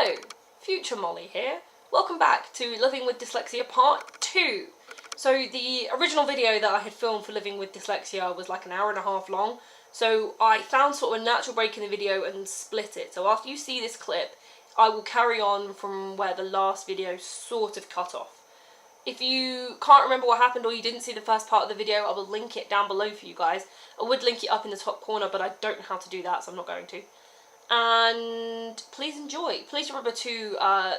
Hello, future Molly here. Welcome back to Living with Dyslexia Part 2. So the original video that I had filmed for Living with Dyslexia was like an hour and a half long, so I found sort of a natural break in the video and split it. So after you see this clip, I will carry on from where the last video sort of cut off. If you can't remember what happened or you didn't see the first part of the video, I will link it down below for you guys. I would link it up in the top corner, but I don't know how to do that, so I'm not going to. And please enjoy. Please remember to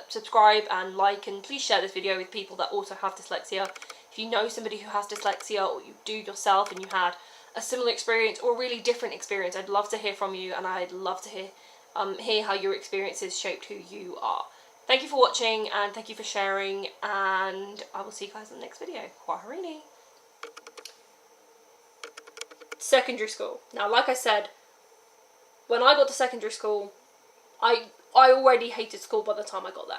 subscribe and like, and please share this video with people that also have dyslexia. If you know somebody who has dyslexia, or you do yourself and you had a similar experience or a really different experience, I'd love to hear from you, and I'd love to hear how your experiences shaped who you are. Thank you for watching, and thank you for sharing, and I will see you guys in the next video. Kwaherini. Secondary school. Now, like I said, when I got to secondary school, I already hated school by the time I got there.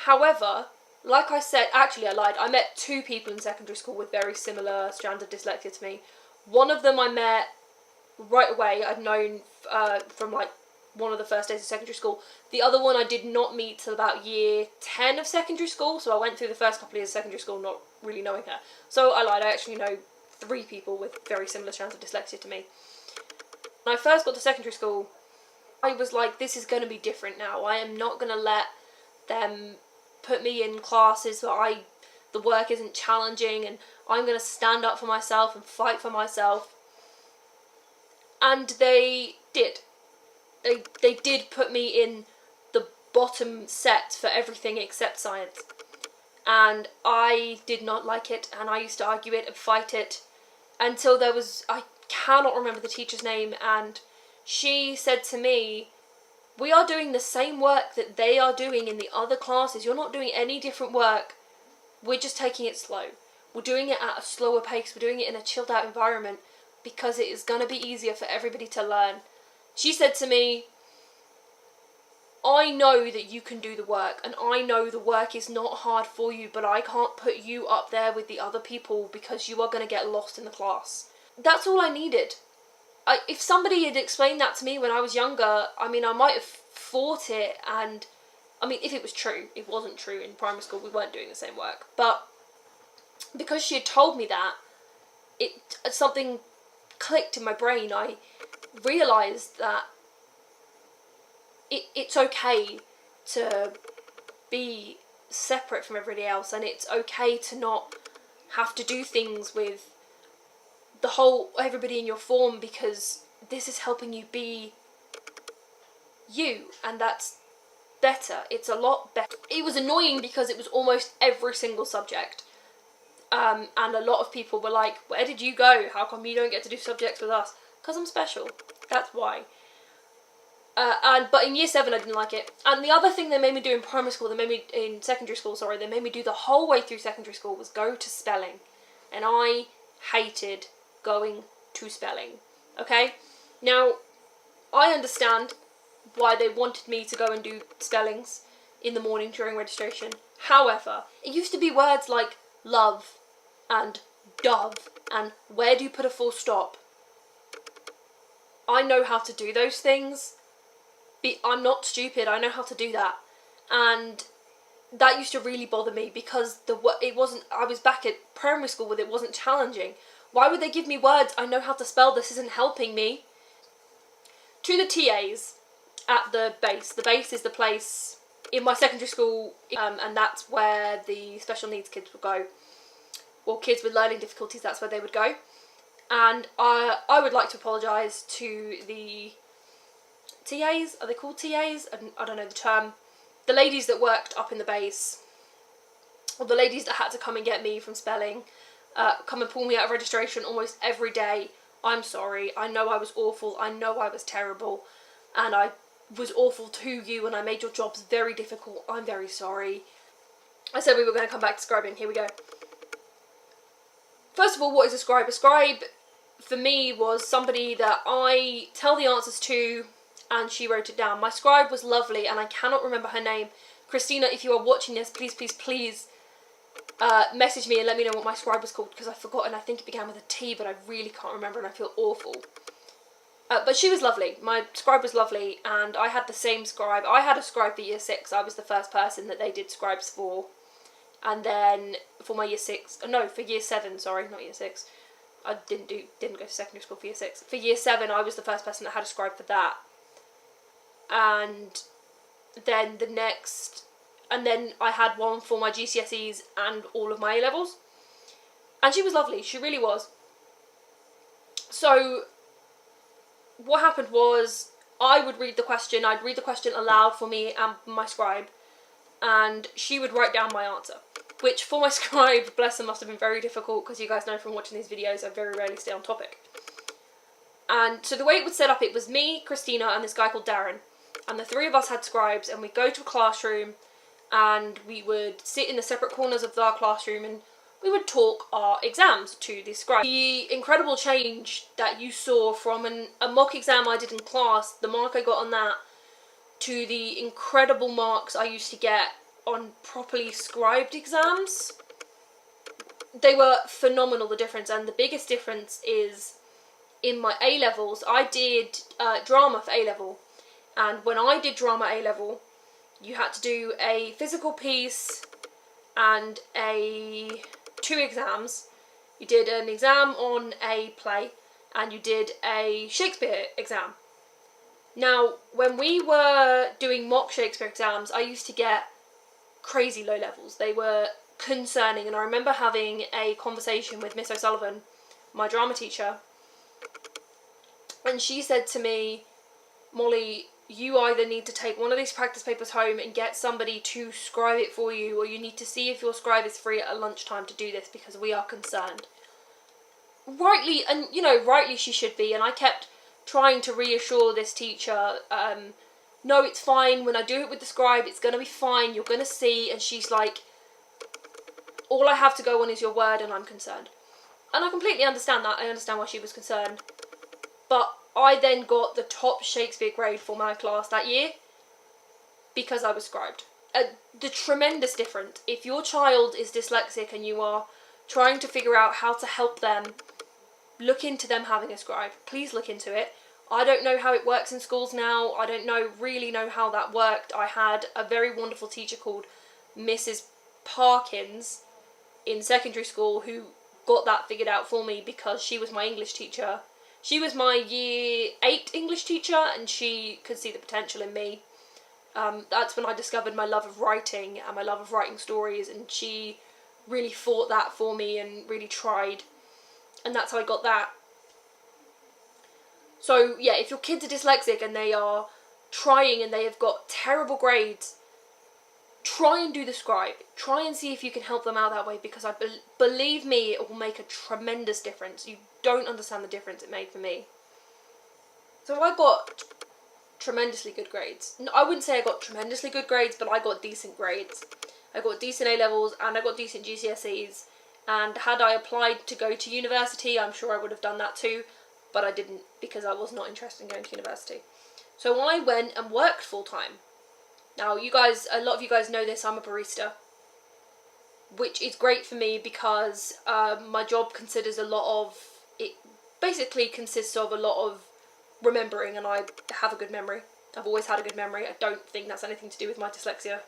However, like I said, actually I lied, I met two people in secondary school with very similar strands of dyslexia to me. One of them I met right away. I'd known from like one of the first days of secondary school. The other one I did not meet till about year 10 of secondary school, so I went through the first couple of years of secondary school not really knowing her. So I lied, I actually know 3 people with very similar strands of dyslexia to me. When I first got to secondary school, I was like, this is going to be different now. I am not going to let them put me in classes where the work isn't challenging, and I'm going to stand up for myself and fight for myself. And they did. They did put me in the bottom set for everything except science. And I did not like it, and I used to argue it and fight it until there was, I cannot remember the teacher's name, and she said to me, we are doing the same work that they are doing in the other classes. You're not doing any different work. We're just taking it slow. We're doing it at a slower pace. We're doing it in a chilled out environment because it is going to be easier for everybody to learn. She said to me, I know that you can do the work, and I know the work is not hard for you, but I can't put you up there with the other people because you are going to get lost in the class. That's all I needed. If somebody had explained that to me when I was younger, I mean, I might have fought it, and I mean, if it was true, it wasn't true. In primary school we weren't doing the same work, but because she had told me that, something clicked in my brain. I realised that it's okay to be separate from everybody else, and it's okay to not have to do things with everybody in your form, because this is helping you be you, and that's better. It's a lot better. It was annoying because it was almost every single subject, and a lot of people were like, where did you go? How come you don't get to do subjects with us? Because I'm special. That's why. But in year 7 I didn't like it. And the other thing they made me do in primary school, in secondary school, they made me do the whole way through secondary school, was go to spelling. And I hated going to spelling. Okay? Now, I understand why they wanted me to go and do spellings in the morning during registration. However, it used to be words like love and dove and where do you put a full stop. I know how to do those things. I'm not stupid, I know how to do that. And that used to really bother me because I was back at primary school where it wasn't challenging. Why would they give me words? I know how to spell, this isn't helping me. To the TAs at the base. The base is the place in my secondary school, and that's where the special needs kids would go. Or kids with learning difficulties, that's where they would go. And I would like to apologise to the TAs, are they called TAs? I don't know the term. The ladies that worked up in the base, or the ladies that had to come and get me from spelling, come and pull me out of registration almost every day. I'm sorry, I know I was awful, I know I was terrible, and I was awful to you, and I made your jobs very difficult. I'm very sorry. I said we were going to come back to scribing, here we go. First of all, what is a scribe? A scribe, for me, was somebody that I tell the answers to, and she wrote it down. My scribe was lovely, and I cannot remember her name. Christina, if you are watching this, please, please, please message me and let me know what my scribe was called, because I've forgotten. I think it began with a T, but I really can't remember, and I feel awful. But she was lovely. My scribe was lovely, and I had the same scribe. I had a scribe for year 6. I was the first person that they did scribes for. And then for my year 6, no, for year 7, sorry, not year 6. I didn't go to secondary school for year 6. For year 7, I was the first person that had a scribe for that. And then I had one for my GCSEs and all of my A-levels. And she was lovely, she really was. So what happened was, I would read the question, I'd read the question aloud for me and my scribe, and she would write down my answer. Which for my scribe, bless her, must have been very difficult, because you guys know from watching these videos I very rarely stay on topic. And so the way it was set up, it was me, Christina, and this guy called Darren. And the 3 of us had scribes, and we'd go to a classroom, and we would sit in the separate corners of our classroom, and we would talk our exams to the scribe. The incredible change that you saw from a mock exam I did in class, the mark I got on that, to the incredible marks I used to get on properly scribed exams, they were phenomenal, the difference. And the biggest difference is in my A-levels. I did drama for A-level, and when I did drama A-level, you had to do a physical piece and 2 exams. You did an exam on a play, and you did a Shakespeare exam. Now, when we were doing mock Shakespeare exams, I used to get crazy low levels. They were concerning, and I remember having a conversation with Miss O'Sullivan, my drama teacher, and she said to me, Molly, you either need to take one of these practice papers home and get somebody to scribe it for you, or you need to see if your scribe is free at lunchtime to do this, because we are concerned. Rightly, and rightly she should be, and I kept trying to reassure this teacher, no, it's fine, when I do it with the scribe, it's going to be fine, you're going to see. And she's like, all I have to go on is your word, and I'm concerned. And I completely understand that. I understand why she was concerned. But I then got the top Shakespeare grade for my class that year because I was scribed. The tremendous difference. If your child is dyslexic and you are trying to figure out how to help them, look into them having a scribe. Please look into it. I don't know how it works in schools now. I don't really know how that worked. I had a very wonderful teacher called Mrs. Parkins in secondary school who got that figured out for me, because she was my English teacher. She was my year 8 English teacher, and she could see the potential in me. That's when I discovered my love of writing and my love of writing stories, and she really fought that for me and really tried, and that's how I got that. So yeah, if your kids are dyslexic and they are trying and they have got terrible grades, try and do the scribe. Try and see if you can help them out that way, because believe me, it will make a tremendous difference. You don't understand the difference it made for me. So I got tremendously good grades. I wouldn't say I got tremendously good grades, but I got decent grades. I got decent A-levels and I got decent GCSEs. And had I applied to go to university, I'm sure I would have done that too. But I didn't, because I was not interested in going to university. So I went and worked full-time. Now, a lot of you guys know this, I'm a barista, which is great for me because my job basically consists of a lot of remembering, and I have a good memory. I've always had a good memory. I don't think that's anything to do with my dyslexia,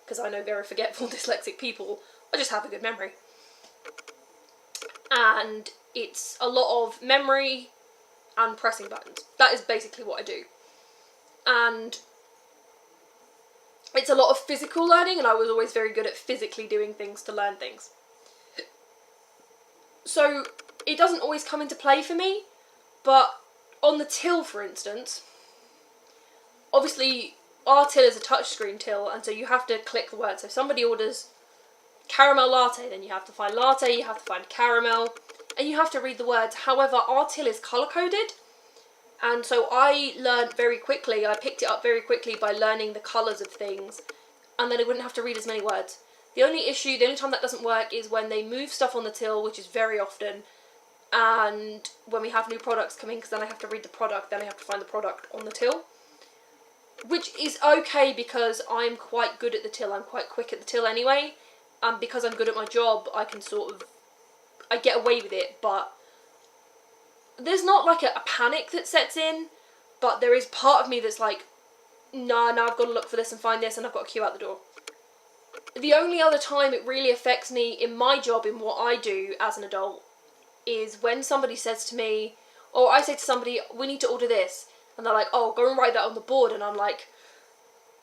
because I know very forgetful dyslexic people. I just have a good memory. And it's a lot of memory and pressing buttons. That is basically what I do. And it's a lot of physical learning, and I was always very good at physically doing things to learn things. So it doesn't always come into play for me, but on the till, for instance, obviously our till is a touchscreen till, and so you have to click the word. So if somebody orders caramel latte, then you have to find latte, you have to find caramel, and you have to read the words. However, our till is colour-coded, and so I learned very quickly, I picked it up very quickly by learning the colours of things, and then I wouldn't have to read as many words. The only time that doesn't work is when they move stuff on the till, which is very often, and when we have new products coming, because then I have to read the product, then I have to find the product on the till. Which is okay, because I'm quite good at the till, I'm quite quick at the till anyway, and because I'm good at my job, I can I get away with it, but there's not like a panic that sets in, but there is part of me that's like, nah, now I've got to look for this and find this, and I've got to queue out the door. The only other time it really affects me in my job, in what I do as an adult, is when somebody says to me, or I say to somebody, we need to order this, and they're like, oh, go and write that on the board, and I'm like,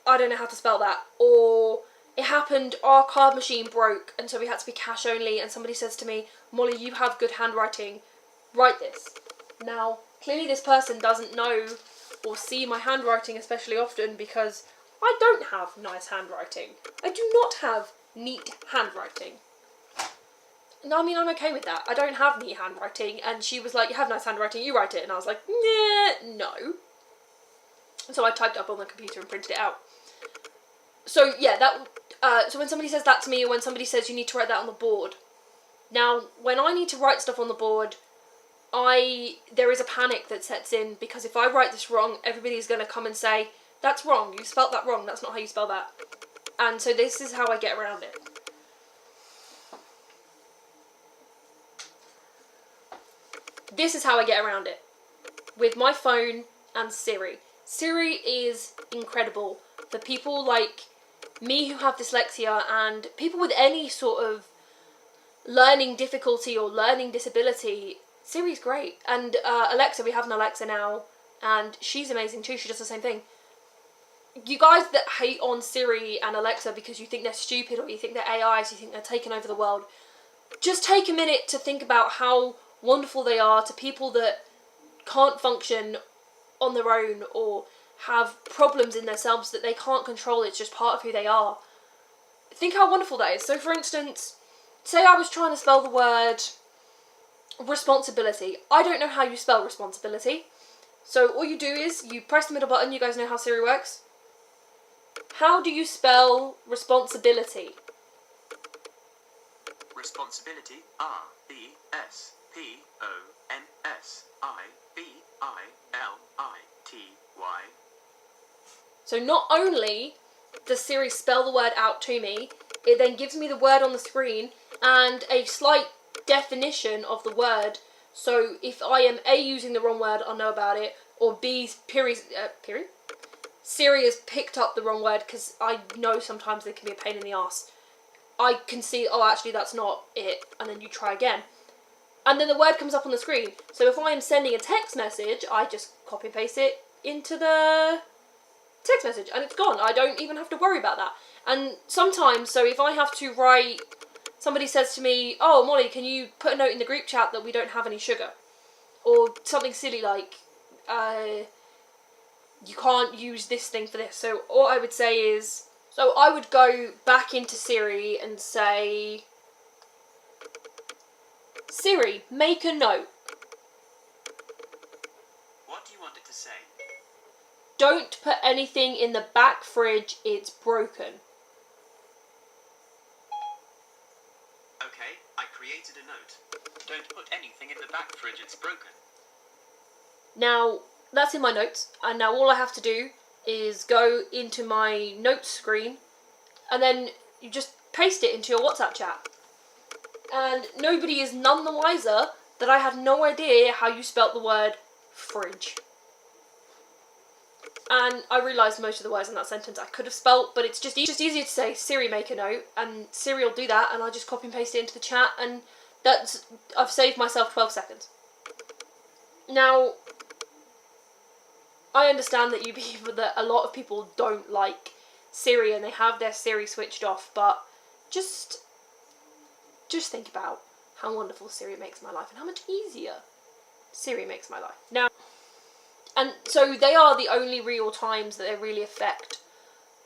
I don't know how to spell that. Or it happened, our card machine broke, and so we had to be cash only, and somebody says to me, Molly, you have good handwriting, write this. Now, clearly this person doesn't know or see my handwriting especially often, because I don't have nice handwriting. I do not have neat handwriting. No, I mean, I'm okay with that. I don't have neat handwriting, and she was like, you have nice handwriting, you write it, and I was like, nah, no. So I typed up on the computer and printed it out. So yeah, so when somebody says that to me, or when somebody says you need to write that on the board, now when I need to write stuff on the board, there is a panic that sets in, because if I write this wrong, everybody's going to come and say, that's wrong, you spelt that wrong, that's not how you spell that. And so this is how I get around it. This is how I get around it. With my phone and Siri. Siri is incredible. For people like me who have dyslexia, and people with any sort of learning difficulty or learning disability, Siri's great. And Alexa, we have an Alexa now, and she's amazing too, she does the same thing. You guys that hate on Siri and Alexa because you think they're stupid, or you think they're AIs, you think they're taking over the world, just take a minute to think about how wonderful they are to people that can't function on their own, or have problems in themselves that they can't control. It's just part of who they are. Think how wonderful that is. So for instance, say I was trying to spell the word responsibility. I don't know how you spell responsibility. So all you do is you press the middle button. You guys know how Siri works. How do you spell responsibility? Responsibility, R-E-S-P-O-N-S-I-B-I-L-I-T-Y. So not only does Siri spell the word out to me, it then gives me the word on the screen and a slight definition of the word. So if I am A, using the wrong word, I'll know about it, or B, Siri has picked up the wrong word, because I know sometimes they can be a pain in the arse. I can see, oh, actually that's not it, and then you try again. And then the word comes up on the screen. So if I am sending a text message, I just copy and paste it into the text message, and it's gone. I don't even have to worry about that. And sometimes, so if I have to write, somebody says to me, oh, Molly, can you put a note in the group chat that we don't have any sugar? Or something silly like, you can't use this thing for this. So all I would say is, so I would go back into Siri and say, Siri, make a note. What do you want it to say? Don't put anything in the back fridge, it's broken. Okay, I created a note. Don't put anything in the back fridge, it's broken. Now, that's in my notes, and now all I have to do is go into my notes screen, and then you just paste it into your WhatsApp chat. And nobody is none the wiser that I had no idea how you spelt the word fridge. And I realised most of the words in that sentence I could have spelt, but it's just easier to say, Siri, make a note, and Siri will do that, and I just copy and paste it into the chat, and I've saved myself 12 seconds. Now, I understand that that a lot of people don't like Siri and they have their Siri switched off, but just think about how wonderful Siri makes my life and how much easier Siri makes my life. Now, and so they are the only real times that they really affect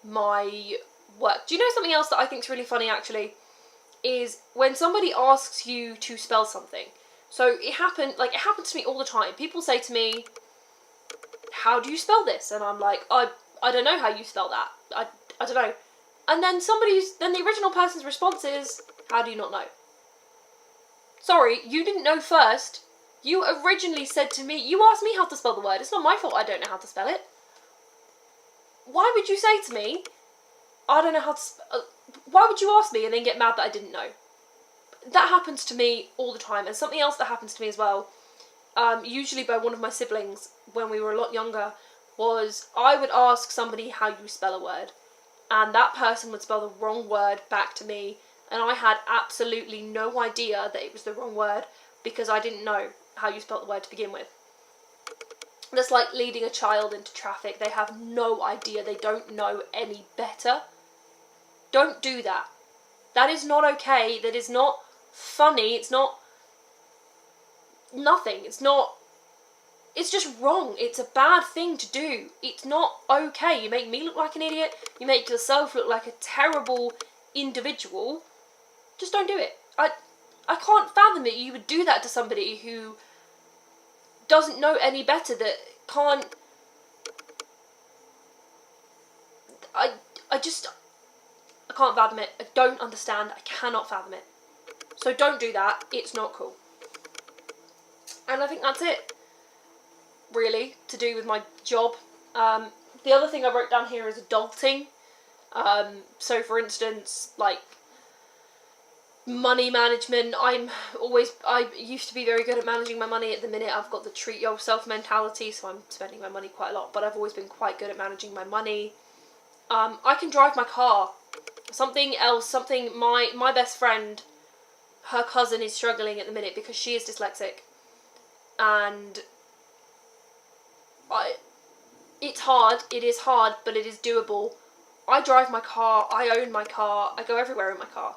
my work. Do you know something else that I think is really funny actually? Is when somebody asks you to spell something. So it happens to me all the time. People say to me, how do you spell this? And I'm like, I don't know how you spell that. I don't know. And then the original person's response is, how do you not know? Sorry, you didn't know first. You originally said to me, you asked me how to spell the word. It's not my fault I don't know how to spell it. Why would you say to me, I don't know how to why would you ask me and then get mad that I didn't know? That happens to me all the time. And something else that happens to me as well usually by one of my siblings when we were a lot younger, was I would ask somebody how you spell a word, and that person would spell the wrong word back to me, and I had absolutely no idea that it was the wrong word because I didn't know how you spelled the word to begin with. That's like leading a child into traffic. They have no idea. They don't know any better. Don't do that. That is not okay. That is not funny. It's not nothing. It's just wrong. It's a bad thing to do. It's not okay. You make me look like an idiot. You make yourself look like a terrible individual. Just don't do it. I can't fathom that you would do that to somebody who doesn't know any better, that can't... I can't fathom it. I don't understand. I cannot fathom it. So don't do that. It's not cool. And I think that's it, really, to do with my job. The other thing I wrote down here is adulting. So for instance, like money management. I used to be very good at managing my money. At the minute I've got the treat yourself mentality, so I'm spending my money quite a lot, but I've always been quite good at managing my money. I can drive my car. Something else, my best friend, her cousin is struggling at the minute because she is dyslexic, and it's hard, it is hard, but it is doable. I drive my car, I own my car, I go everywhere in my car.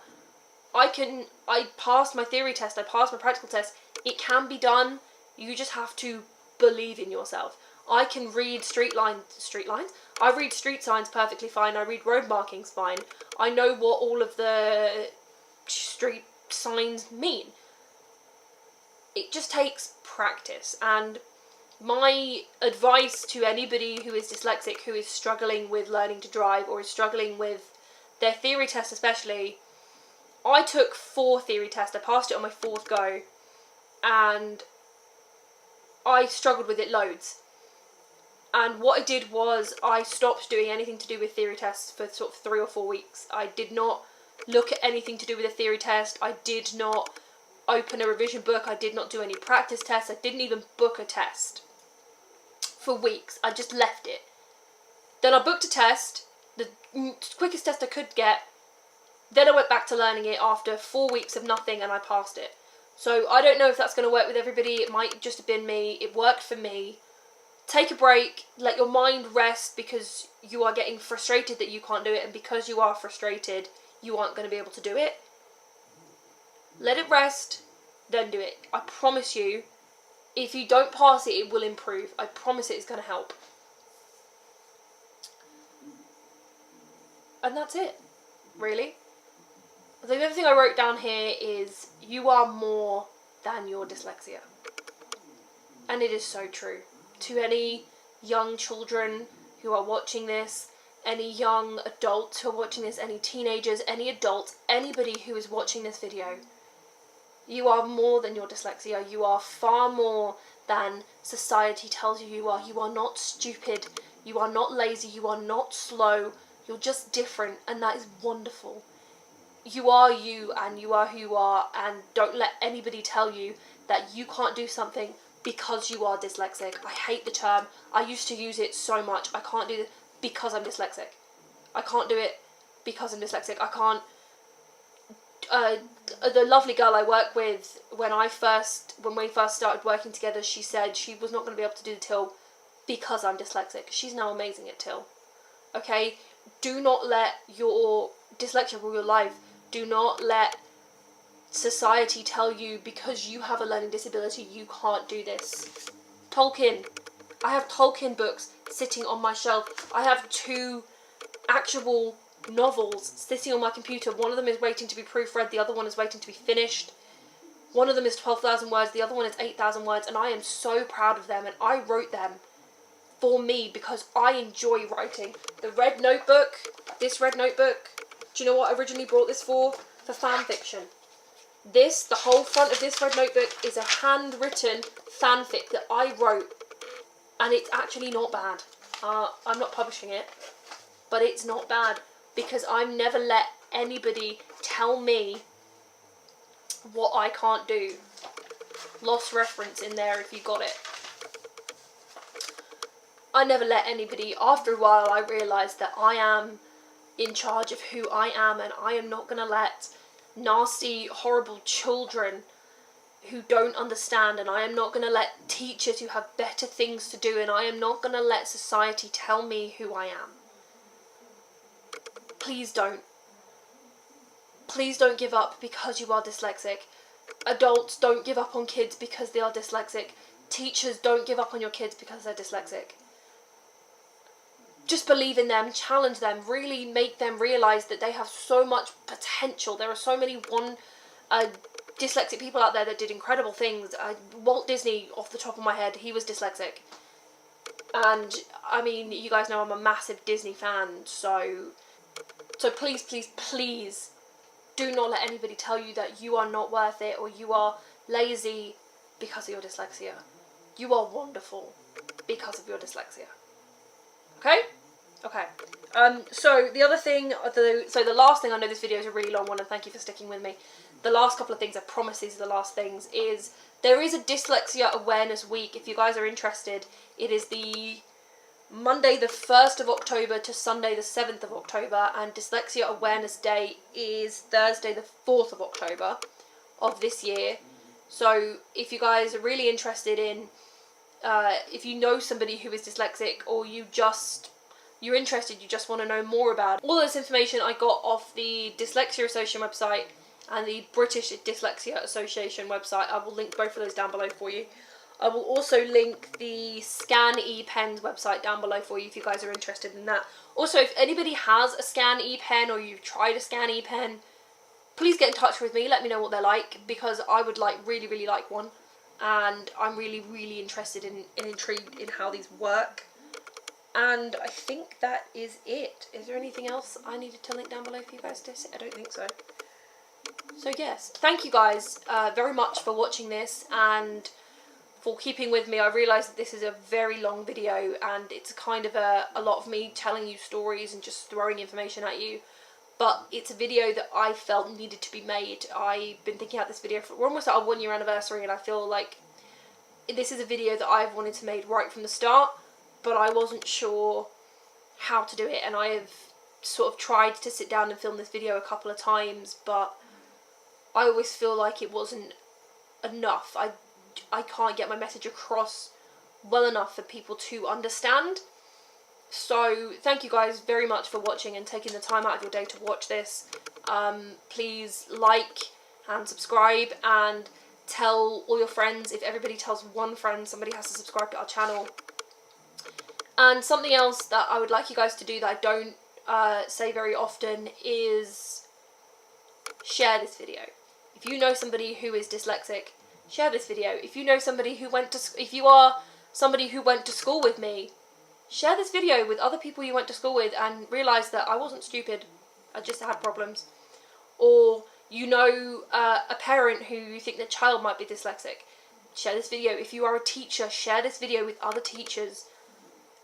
I passed my theory test, I passed my practical test. It can be done. You just have to believe in yourself. I can read street lines. I read street signs perfectly fine. I read road markings fine. I know what all of the street signs mean. It just takes practice. And my advice to anybody who is dyslexic, who is struggling with learning to drive, or is struggling with their theory test especially, I took 4 theory tests. I passed it on my 4th go, and I struggled with it loads. And what I did was I stopped doing anything to do with theory tests for sort of 3 or 4 weeks. I did not look at anything to do with a theory test. I did not open a revision book. I did not do any practice tests. I didn't even book a test for weeks. I just left it. Then I booked a test, the quickest test I could get. Then I went back to learning it after 4 weeks of nothing, and I passed it. So I don't know if that's going to work with everybody. It might just have been me. It worked for me. Take a break. Let your mind rest, because you are getting frustrated that you can't do it, and because you are frustrated, you aren't going to be able to do it. Let it rest, then do it. I promise you, if you don't pass it, it will improve. I promise it's going to help. And that's it, really. The other thing I wrote down here is, you are more than your dyslexia. And it is so true. To any young children who are watching this, any young adults who are watching this, any teenagers, any adults, anybody who is watching this video, you are more than your dyslexia. You are far more than society tells you you are. You are not stupid. You are not lazy. You are not slow. You're just different, and that is wonderful. You are you, and you are who you are, and don't let anybody tell you that you can't do something because you are dyslexic. I hate the term. I used to use it so much. I can't do it because I'm dyslexic. I can't do it because I'm dyslexic. I can't... the lovely girl I work with, when we first started working together, she said she was not going to be able to do the till because I'm dyslexic. She's now amazing at till. Okay? Do not let your dyslexia rule your life. Do not let society tell you because you have a learning disability you can't do this. Tolkien. I have Tolkien books sitting on my shelf. I have 2 actual novels sitting on my computer. One of them is waiting to be proofread. The other one is waiting to be finished. One of them is 12,000 words. The other one is 8,000 words. And I am so proud of them. And I wrote them for me because I enjoy writing. The red notebook, this red notebook, do you know what I originally brought this for? For fan fiction. The whole front of this red notebook is a handwritten fanfic that I wrote. And it's actually not bad. I'm not publishing it. But it's not bad. Because I've never let anybody tell me what I can't do. lost reference in there if you got it. I never let anybody, after a while I realised that I am in charge of who I am, and I am not going to let nasty, horrible children who don't understand, and I am not going to let teachers who have better things to do, and I am not going to let society tell me who I am. Please don't. Please don't give up because you are dyslexic. Adults, don't give up on kids because they are dyslexic. Teachers, don't give up on your kids because they're dyslexic. Just believe in them, challenge them, really make them realise that they have so much potential. There are so many dyslexic people out there that did incredible things. Walt Disney, off the top of my head, he was dyslexic. And, I mean, you guys know I'm a massive Disney fan, so please, please, please do not let anybody tell you that you are not worth it or you are lazy because of your dyslexia. You are wonderful because of your dyslexia. Okay? Okay. So the other thing, the last thing, I know this video is a really long one and thank you for sticking with me. The last couple of things, I promise these are the last things, is there is a Dyslexia Awareness Week. If you guys are interested, it is the Monday the 1st of October to Sunday the 7th of October, and Dyslexia Awareness Day is Thursday the 4th of October of this year. So if you guys are really interested in, if you know somebody who is dyslexic, or you're interested, you just want to know more about it. All this information I got off the Dyslexia Association website and the British Dyslexia Association website. I will link both of those down below for you. I will also link the Scan ePen's website down below for you if you guys are interested in that. Also, if anybody has a Scan ePen or you've tried a Scan ePen, please get in touch with me, let me know what they're like, because I would really like one, and I'm really interested and intrigued in how these work. And I think that is it. Is there anything else I needed to link down below for you guys to see? I don't think so. So yes, thank you guys very much for watching this and for keeping with me. I realise that this is a very long video and it's kind of a lot of me telling you stories and just throwing information at you. But it's a video that I felt needed to be made. I've been thinking about this video we're almost at our 1 year anniversary, and I feel like this is a video that I've wanted to make right from the start, but I wasn't sure how to do it, and I have sort of tried to sit down and film this video a couple of times, but I always feel like it wasn't enough. I can't get my message across well enough for people to understand. So thank you guys very much for watching and taking the time out of your day to watch this. Please like and subscribe and tell all your friends. If everybody tells one friend, somebody has to subscribe to our channel. And something else that I would like you guys to do that I don't say very often is share this video. If you know somebody who is dyslexic, share this video. If you know somebody who if you are somebody who went to school with me, share this video with other people you went to school with and realise that I wasn't stupid, I just had problems. Or you know a parent who you think their child might be dyslexic, share this video. If you are a teacher, share this video with other teachers.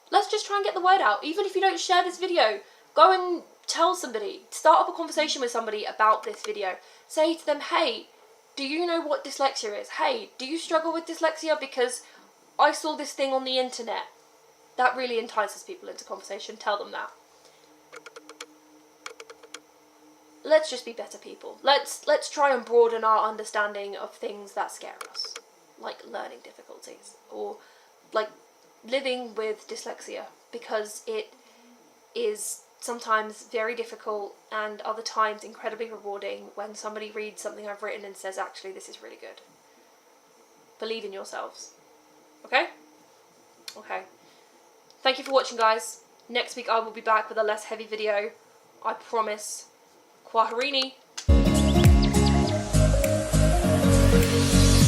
Let's just try and get the word out. Even if you don't share this video, go and tell somebody, start up a conversation with somebody about this video. Say to them, hey, do you know what dyslexia is? Hey, do you struggle with dyslexia? Because I saw this thing on the internet. That really entices people into conversation. Tell them that. Let's just be better people. Let's try and broaden our understanding of things that scare us, like learning difficulties or like living with dyslexia, because it is sometimes very difficult and other times incredibly rewarding when somebody reads something I've written and says, actually, this is really good. Believe in yourselves. Okay? Okay. Thank you for watching, guys. Next week I will be back with a less heavy video. I promise. Kwaherini.